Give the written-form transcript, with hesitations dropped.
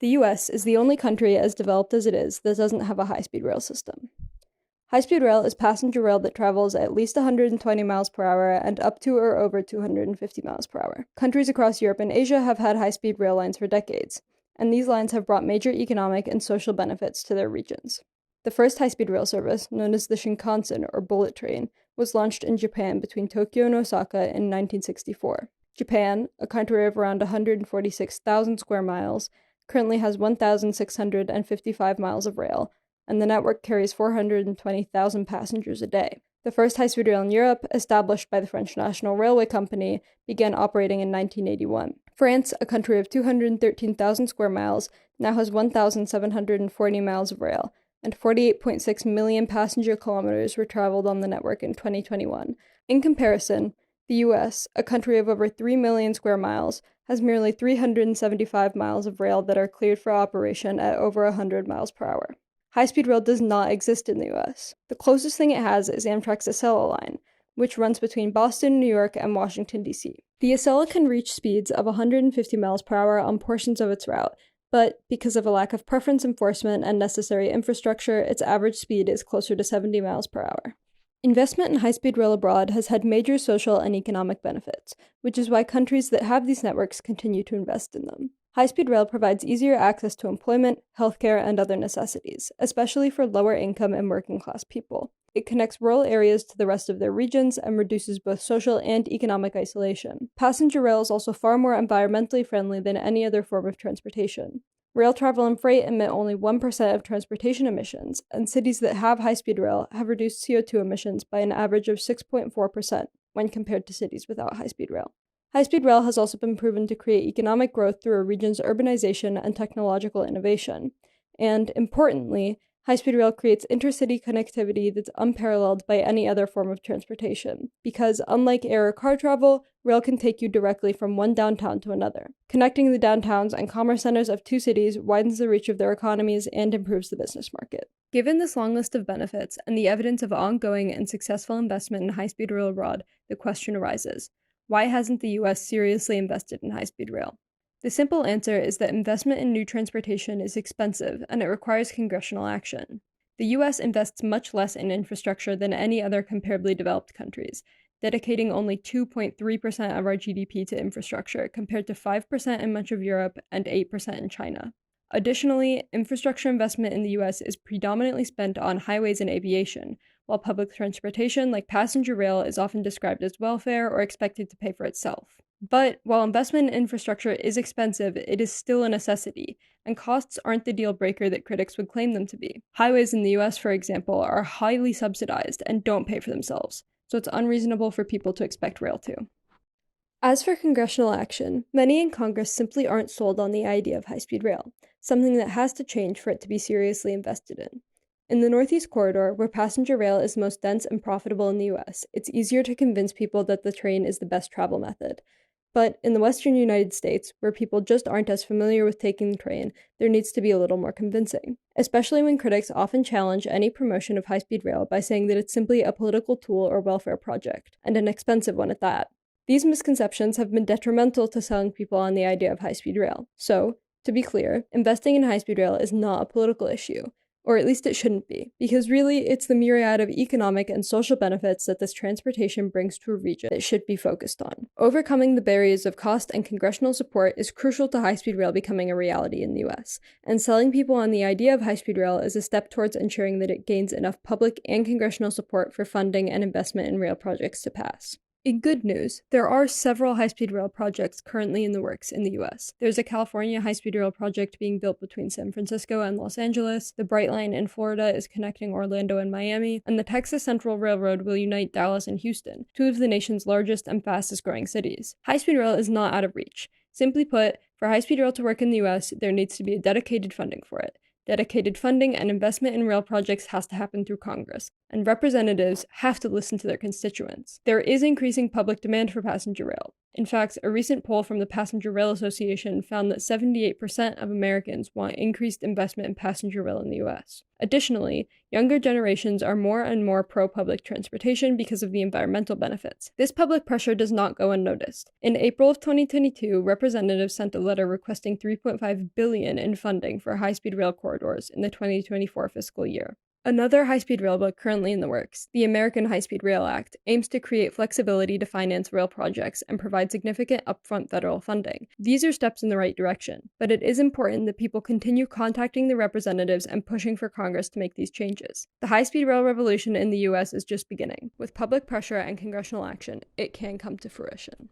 The US is the only country as developed as it is that doesn't have a high-speed rail system. High-speed rail is passenger rail that travels at least 120 miles per hour and up to or over 250 miles per hour. Countries across Europe and Asia have had high-speed rail lines for decades, and these lines have brought major economic and social benefits to their regions. The first high-speed rail service, known as the Shinkansen or bullet train, was launched in Japan between Tokyo and Osaka in 1964. Japan, a country of around 146,000 square miles, currently has 1,655 miles of rail, and the network carries 420,000 passengers a day. The first high-speed rail in Europe, established by the French National Railway Company, began operating in 1981. France, a country of 213,000 square miles, now has 1,740 miles of rail, and 48.6 million passenger kilometers were traveled on the network in 2021. In comparison, the US, a country of over 3 million square miles, has merely 375 miles of rail that are cleared for operation at over 100 miles per hour. High-speed rail does not exist in the US. The closest thing it has is Amtrak's Acela line, which runs between Boston, New York, and Washington, D.C. The Acela can reach speeds of 150 miles per hour on portions of its route, but because of a lack of preference enforcement and necessary infrastructure, its average speed is closer to 70 miles per hour. Investment in high-speed rail abroad has had major social and economic benefits, which is why countries that have these networks continue to invest in them. High-speed rail provides easier access to employment, healthcare, and other necessities, especially for lower-income and working-class people. It connects rural areas to the rest of their regions and reduces both social and economic isolation. Passenger rail is also far more environmentally friendly than any other form of transportation. Rail travel and freight emit only 1% of transportation emissions, and cities that have high-speed rail have reduced CO2 emissions by an average of 6.4% when compared to cities without high-speed rail. High-speed rail has also been proven to create economic growth through a region's urbanization and technological innovation. And, importantly, high-speed rail creates intercity connectivity that's unparalleled by any other form of transportation, because unlike air or car travel, rail can take you directly from one downtown to another. Connecting the downtowns and commerce centers of two cities widens the reach of their economies and improves the business market. Given this long list of benefits and the evidence of ongoing and successful investment in high-speed rail abroad, the question arises: why hasn't the US seriously invested in high-speed rail? The simple answer is that investment in new transportation is expensive and it requires congressional action. The US invests much less in infrastructure than any other comparably developed countries, dedicating only 2.3% of our GDP to infrastructure compared to 5% in much of Europe and 8% in China. Additionally, infrastructure investment in the US is predominantly spent on highways and aviation, while public transportation like passenger rail is often described as welfare or expected to pay for itself. But while investment in infrastructure is expensive, it is still a necessity, and costs aren't the deal breaker that critics would claim them to be. Highways in the US, for example, are highly subsidized and don't pay for themselves, so it's unreasonable for people to expect rail to. As for congressional action, many in Congress simply aren't sold on the idea of high-speed rail, something that has to change for it to be seriously invested in. In the Northeast Corridor, where passenger rail is most dense and profitable in the US, it's easier to convince people that the train is the best travel method. But in the western United States, where people just aren't as familiar with taking the train, there needs to be a little more convincing, especially when critics often challenge any promotion of high-speed rail by saying that it's simply a political tool or welfare project, and an expensive one at that. These misconceptions have been detrimental to selling people on the idea of high-speed rail. So, to be clear, investing in high-speed rail is not a political issue, or at least it shouldn't be, because really it's the myriad of economic and social benefits that this transportation brings to a region that should be focused on. Overcoming the barriers of cost and congressional support is crucial to high-speed rail becoming a reality in the US, and selling people on the idea of high-speed rail is a step towards ensuring that it gains enough public and congressional support for funding and investment in rail projects to pass. In good news, there are several high-speed rail projects currently in the works in the US. There's a California high-speed rail project being built between San Francisco and Los Angeles, the Bright Line in Florida is connecting Orlando and Miami, and the Texas Central Railroad will unite Dallas and Houston, two of the nation's largest and fastest-growing cities. High-speed rail is not out of reach. Simply put, for high-speed rail to work in the US, there needs to be a dedicated funding for it. Dedicated funding and investment in rail projects has to happen through Congress. and representatives have to listen to their constituents. There is increasing public demand for passenger rail. In fact, a recent poll from the Passenger Rail Association found that 78% of Americans want increased investment in passenger rail in the US. Additionally, younger generations are more and more pro-public transportation because of the environmental benefits. This public pressure does not go unnoticed. In April of 2022, representatives sent a letter requesting $3.5 billion in funding for high-speed rail corridors in the 2024 fiscal year. Another high-speed rail bill currently in the works, the American High-Speed Rail Act, aims to create flexibility to finance rail projects and provide significant upfront federal funding. These are steps in the right direction, but it is important that people continue contacting the representatives and pushing for Congress to make these changes. The high-speed rail revolution in the US is just beginning. With public pressure and congressional action, it can come to fruition.